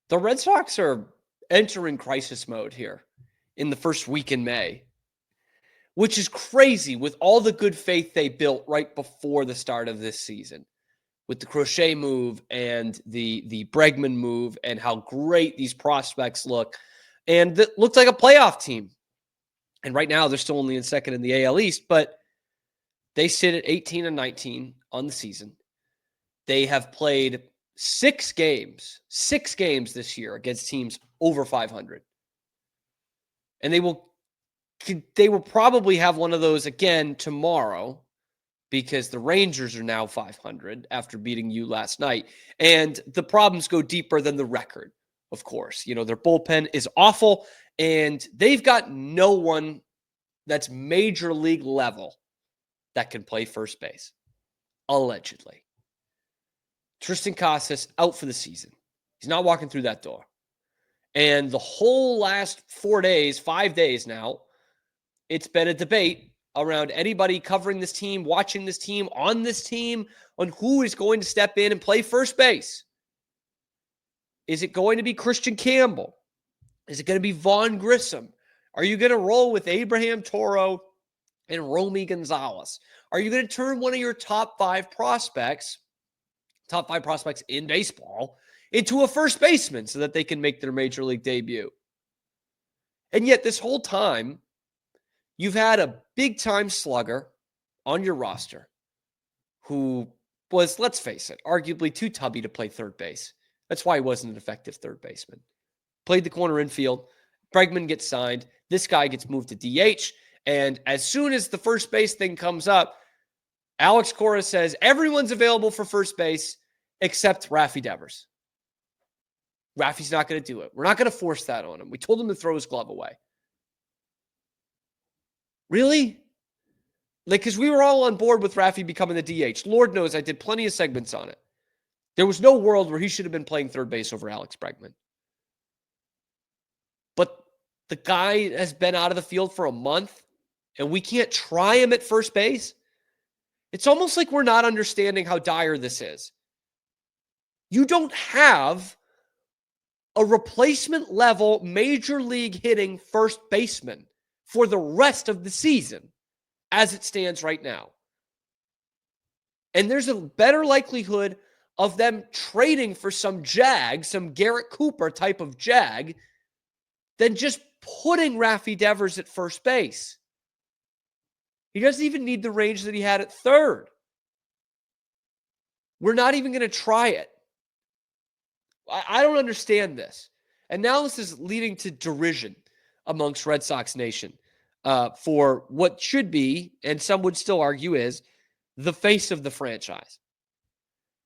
The Red Sox are entering crisis mode here in the first week in May, which is crazy with all the good faith they built right before the start of this season, with the Crochet move and the Bregman move and how great these prospects look. And it looked like a playoff team. And right now they're still only in second in the AL East, but they sit at 18-19 on the season. They have played six games this year against teams over 500. And they will probably have one of those again tomorrow because the Rangers are now 500 after beating you last night. And the problems go deeper than the record, of course. Their bullpen is awful, and they've got no one that's major league level that can play first base, allegedly. Triston Casas out for the season. He's not walking through that door. And the whole last 5 days now, it's been a debate around anybody covering this team, watching this team, on this team, on who is going to step in and play first base. Is it going to be Christian Campbell? Is it going to be Vaughn Grissom? Are you going to roll with Abraham Toro and Romy Gonzalez? Are you going to turn one of your top five prospects in baseball, into a first baseman so that they can make their major league debut? And yet this whole time, you've had a big-time slugger on your roster who was, let's face it, arguably too tubby to play third base. That's why he wasn't an effective third baseman. Played the corner infield. Bregman gets signed. This guy gets moved to DH. And as soon as the first base thing comes up, Alex Cora says everyone's available for first base except Raffy Devers. Raffy's not going to do it. We're not going to force that on him. We told him to throw his glove away. Really? Because we were all on board with Raffy becoming the DH. Lord knows I did plenty of segments on it. There was no world where he should have been playing third base over Alex Bregman. But the guy has been out of the field for a month, and we can't try him at first base. It's almost like we're not understanding how dire this is. You don't have a replacement level major league hitting first baseman for the rest of the season as it stands right now. And there's a better likelihood of them trading for some Garrett Cooper type of jag, than just putting Raffy Devers at first base. He doesn't even need the range that he had at third. We're not even going to try it. I don't understand this. And now this is leading to derision amongst Red Sox Nation for what should be, and some would still argue is, the face of the franchise.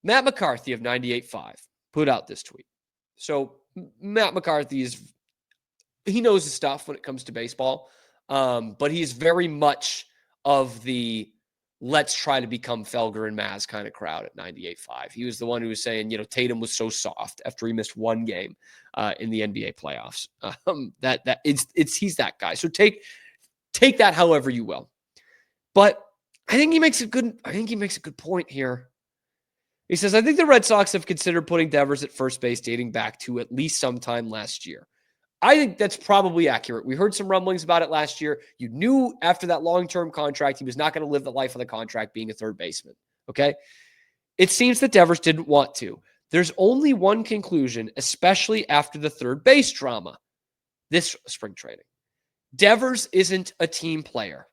Matt McCarthy of 98.5 put out this tweet. So Matt McCarthy he knows his stuff when it comes to baseball, but he's very much of the let's try to become Felger and Maz kind of crowd at 98.5. He was the one who was saying, Tatum was so soft after he missed one game in the NBA playoffs. He's that guy. So take that however you will. But I think he makes a good point here. He says, I think the Red Sox have considered putting Devers at first base dating back to at least sometime last year. I think that's probably accurate. We heard some rumblings about it last year. You knew after that long-term contract, he was not going to live the life of the contract being a third baseman. Okay? It seems that Devers didn't want to. There's only one conclusion, especially after the third base drama this spring training. Devers isn't a team player.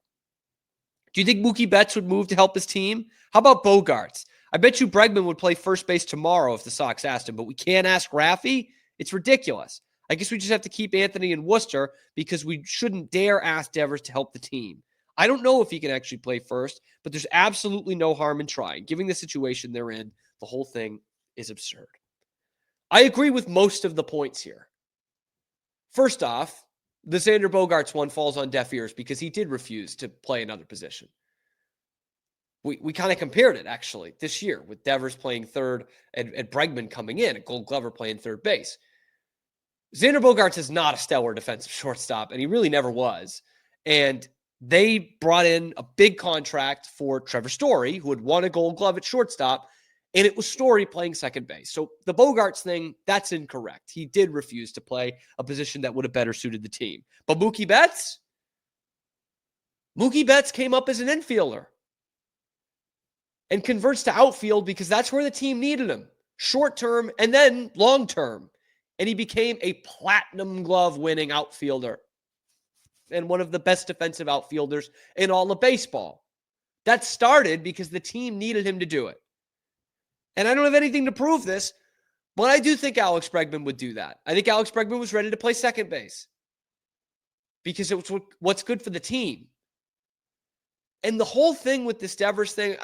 Do you think Mookie Betts would move to help his team? How about Bogarts? I bet you Bregman would play first base tomorrow if the Sox asked him, but we can't ask Raffy? It's ridiculous. I guess we just have to keep Anthony in Worcester because we shouldn't dare ask Devers to help the team. I don't know if he can actually play first, but there's absolutely no harm in trying. Given the situation they're in, the whole thing is absurd. I agree with most of the points here. First off, the Xander Bogaerts one falls on deaf ears because he did refuse to play another position. We kind of compared it, actually, this year with Devers playing third and Bregman coming in and Gold Glover playing third base. Xander Bogaerts is not a stellar defensive shortstop, and he really never was. And they brought in a big contract for Trevor Story, who had won a Gold Glove at shortstop, And it was Story playing second base. So the Bogaerts thing, that's incorrect. He did refuse to play a position that would have better suited the team. But Mookie Betts came up as an infielder and converts to outfield because that's where the team needed him, short term and then long term. And he became a platinum glove winning outfielder and one of the best defensive outfielders in all of baseball. That started because the team needed him to do it. And I don't have anything to prove this, but I do think Alex Bregman would do that. I think Alex Bregman was ready to play second base because it was what's good for the team. And the whole thing with this Devers thing,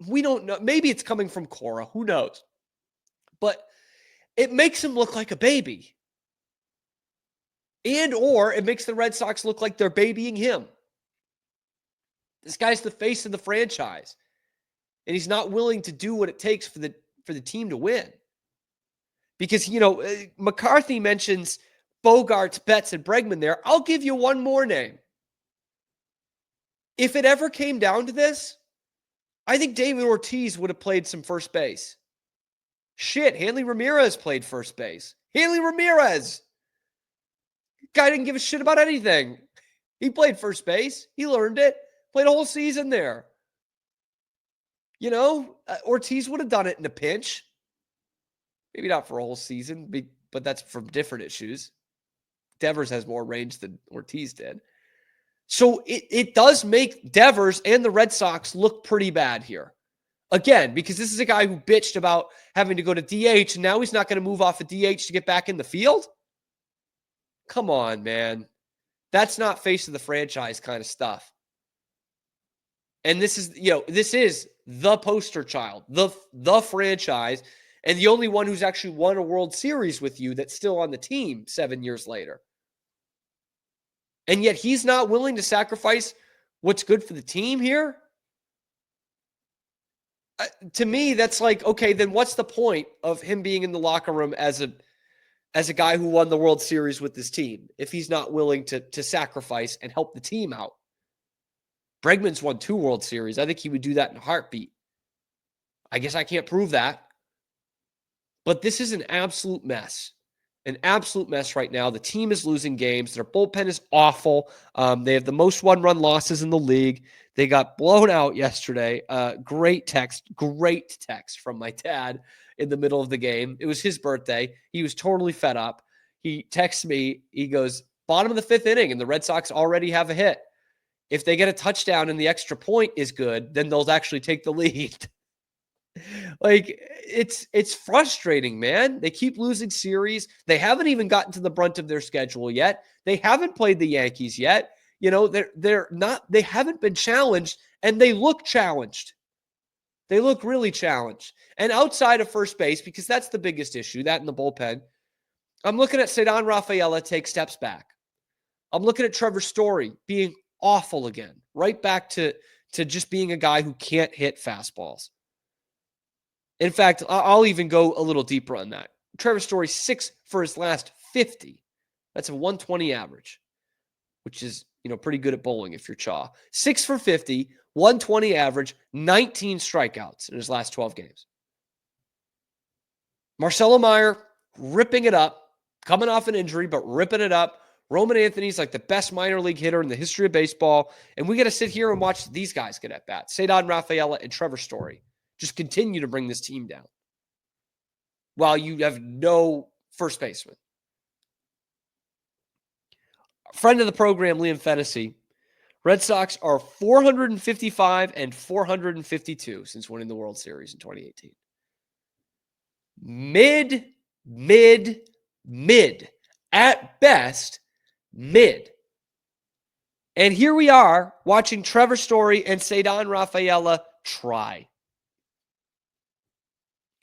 we don't know. Maybe it's coming from Cora. Who knows? But it makes him look like a baby. Or it makes the Red Sox look like they're babying him. This guy's the face of the franchise. And he's not willing to do what it takes for the team to win. Because, McCarthy mentions Bogaerts, Betts, and Bregman there. I'll give you one more name. If it ever came down to this, I think David Ortiz would have played some first base. Shit, Hanley Ramirez played first base. Hanley Ramirez! Guy didn't give a shit about anything. He played first base. He learned it. Played a whole season there. Ortiz would have done it in a pinch. Maybe not for a whole season, but that's from different issues. Devers has more range than Ortiz did. So it does make Devers and the Red Sox look pretty bad here. Again, because this is a guy who bitched about having to go to DH, and now he's not going to move off of DH to get back in the field? Come on, man. That's not face of the franchise kind of stuff. And this is the poster child, the franchise, and the only one who's actually won a World Series with you that's still on the team 7 years later. And yet he's not willing to sacrifice what's good for the team here? To me, that's like, okay, then what's the point of him being in the locker room as a guy who won the World Series with his team if he's not willing to sacrifice and help the team out? Bregman's won 2 World Series. I think he would do that in a heartbeat. I guess I can't prove that. But this is an absolute mess. An absolute mess right now. The team is losing games. Their bullpen is awful. They have the most one-run losses in the league. They got blown out yesterday. Great text from my dad in the middle of the game. It was his birthday. He was totally fed up. He texts me. He goes, bottom of the 5th inning, and the Red Sox already have a hit. If they get a touchdown and the extra point is good, then they'll actually take the lead. Like, it's frustrating, man. They keep losing series. They haven't even gotten to the brunt of their schedule yet. They haven't played the Yankees yet. They haven't been challenged, and they look challenged. They look really challenged. And outside of first base, because that's the biggest issue, that in the bullpen, I'm looking at Ceddanne Rafaela take steps back. I'm looking at Trevor Story being awful again, right back to just being a guy who can't hit fastballs. In fact, I'll even go a little deeper on that. Trevor Story, 6 for his last 50. That's a 120 average, which is, pretty good at bowling if you're Chaw. 6 for 50, 120 average, 19 strikeouts in his last 12 games. Marcelo Meyer, ripping it up, coming off an injury, but ripping it up. Roman Anthony's like the best minor league hitter in the history of baseball. And we got to sit here and watch these guys get at bats. Ceddanne Rafaela and Trevor Story just continue to bring this team down while you have no first baseman. Friend of the program, Liam Fennessy. Red Sox are 455 and 452 since winning the World Series in 2018. Mid. At best, mid. And here we are watching Trevor Story and Ceddanne Rafaela try.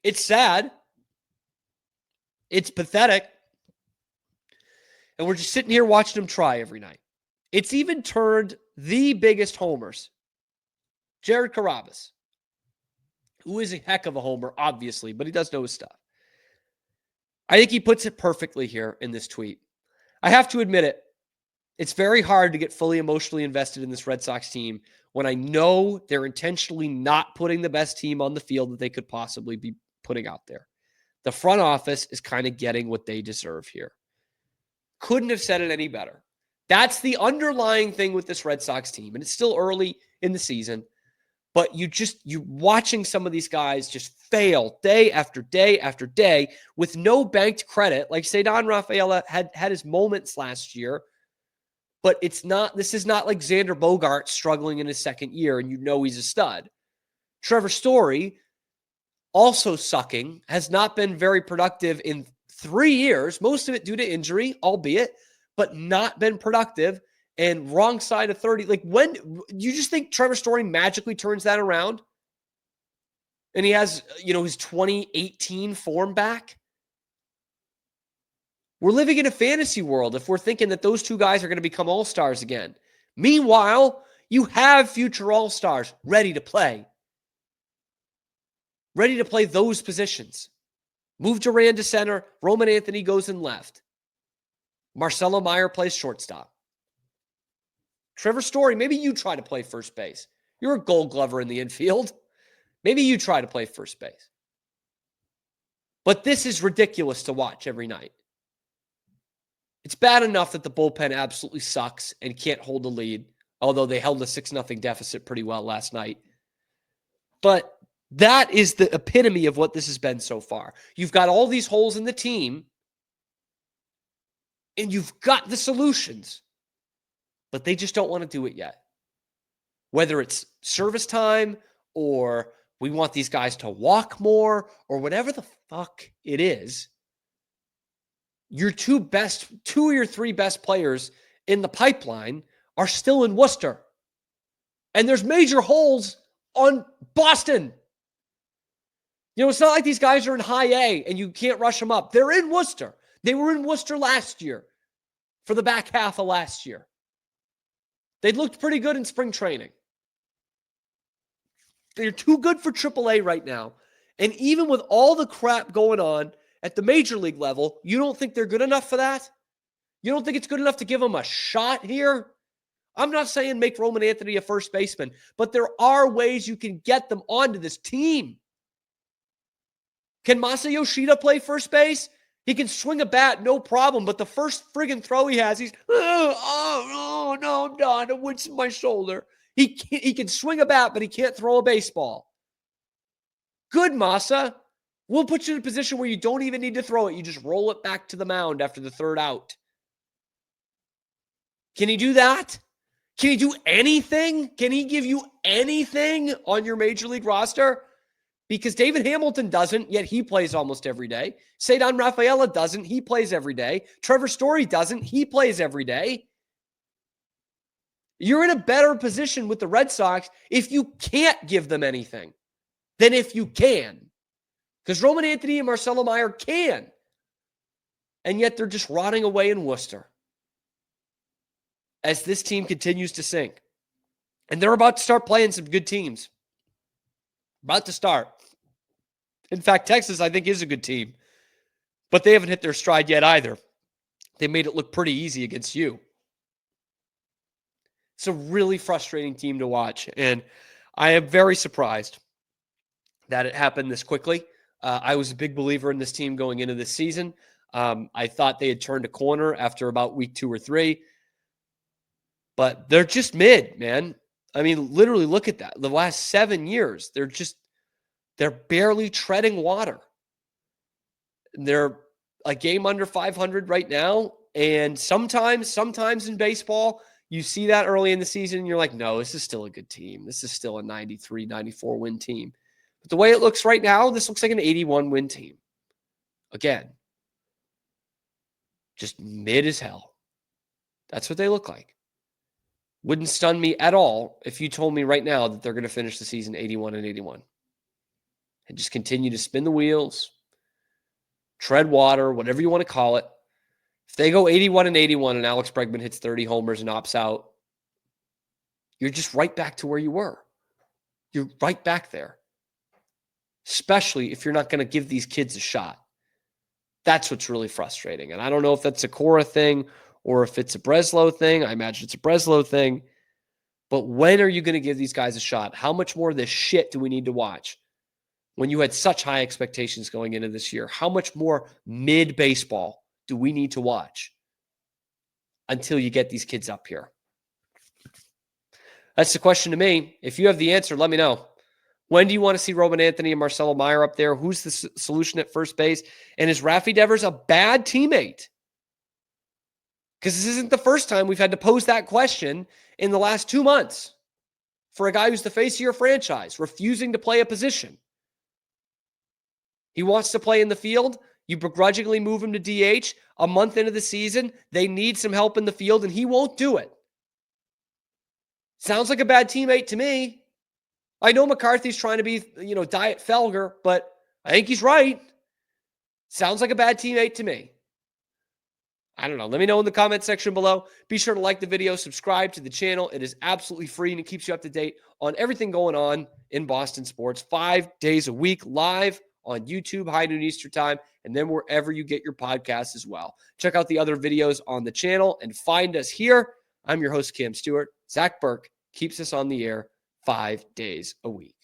It's sad. It's pathetic. And we're just sitting here watching them try every night. It's even turned the biggest homers, Jared Carrabis, who is a heck of a homer, obviously, but he does know his stuff. I think he puts it perfectly here in this tweet. I have to admit it. It's very hard to get fully emotionally invested in this Red Sox team when I know they're intentionally not putting the best team on the field that they could possibly be putting out there. The front office is kind of getting what they deserve here. Couldn't have said it any better. That's the underlying thing with this Red Sox team. And it's still early in the season, but you're watching some of these guys just fail day after day after day with no banked credit. Like Cedar Rafael had his moments last year, but this is not like Xander Bogaerts struggling in his second year and he's a stud. Trevor Story, also sucking, has not been very productive in 3 years, most of it due to injury, albeit, but not been productive and wrong side of 30. Like, when you just think Trevor Story magically turns that around and he has, his 2018 form back? We're living in a fantasy world if we're thinking that those two guys are going to become all-stars again. Meanwhile, you have future all-stars ready to play those positions. Move Duran to center. Roman Anthony goes in left. Marcelo Meyer plays shortstop. Trevor Story, maybe you try to play first base. You're a Gold Glover in the infield. Maybe you try to play first base. But this is ridiculous to watch every night. It's bad enough that the bullpen absolutely sucks and can't hold the lead, although they held a 6-0 deficit pretty well last night. But that is the epitome of what this has been so far. You've got all these holes in the team, and you've got the solutions, but they just don't want to do it yet. Whether it's service time or we want these guys to walk more or whatever the fuck it is, your two or your three best players in the pipeline are still in Worcester. And there's major holes on Boston. It's not like these guys are in high A and you can't rush them up. They're in Worcester. They were in Worcester last year for the back half of last year. They looked pretty good in spring training. They're too good for AAA right now. And even with all the crap going on at the major league level, you don't think they're good enough for that? You don't think it's good enough to give them a shot here? I'm not saying make Roman Anthony a first baseman, but there are ways you can get them onto this team. Can Masa Yoshida play first base? He can swing a bat, no problem, but the first friggin' throw he has, he's, oh no, I'm done. It went to my shoulder. He can swing a bat, but he can't throw a baseball. Good, Masa. We'll put you in a position where you don't even need to throw it. You just roll it back to the mound after the third out. Can he do that? Can he do anything? Can he give you anything on your major league roster? Because David Hamilton doesn't, yet he plays almost every day. Cedar Rafaela doesn't, he plays every day. Trevor Story doesn't, he plays every day. You're in a better position with the Red Sox if you can't give them anything than if you can. Because Roman Anthony and Marcelo Meyer can. And yet they're just rotting away in Worcester as this team continues to sink. And they're about to start playing some good teams. About to start. In fact, Texas, I think, is a good team. But they haven't hit their stride yet either. They made it look pretty easy against you. It's a really frustrating team to watch. And I am very surprised that it happened this quickly. I was a big believer in this team going into this season. I thought they had turned a corner after about week 2 or 3. But they're just mid, man. I mean, literally look at that. The last 7 years, they're barely treading water. They're a game under 500 right now. And sometimes in baseball, you see that early in the season, and you're like, no, this is still a good team. This is still a 93, 94 win team. But the way it looks right now, this looks like an 81 win team. Again, just mid as hell. That's what they look like. Wouldn't stun me at all if you told me right now that they're going to finish the season 81-81. And just continue to spin the wheels, tread water, whatever you want to call it. If they go 81-81 and Alex Bregman hits 30 homers and opts out, you're just right back to where you were. You're right back there. Especially if you're not going to give these kids a shot. That's what's really frustrating. And I don't know if that's a Cora thing or if it's a Breslow thing. I imagine it's a Breslow thing. But when are you going to give these guys a shot? How much more of this shit do we need to watch? When you had such high expectations going into this year, how much more mid-baseball do we need to watch until you get these kids up here? That's the question to me. If you have the answer, let me know. When do you want to see Robin Anthony and Marcelo Meyer up there? Who's the solution at first base? And is Raffy Devers a bad teammate? Because this isn't the first time we've had to pose that question in the last 2 months for a guy who's the face of your franchise, refusing to play a position. He wants to play in the field. You begrudgingly move him to DH. A month into the season, they need some help in the field, and he won't do it. Sounds like a bad teammate to me. I know McCarthy's trying to be, Diet Felger, but I think he's right. Sounds like a bad teammate to me. I don't know. Let me know in the comment section below. Be sure to like the video, subscribe to the channel. It is absolutely free, and it keeps you up to date on everything going on in Boston sports 5 days a week, live on YouTube, high noon Eastern time, and then wherever you get your podcasts as well. Check out the other videos on the channel and find us here. I'm your host, Cam Stewart. Zach Burke keeps us on the air 5 days a week.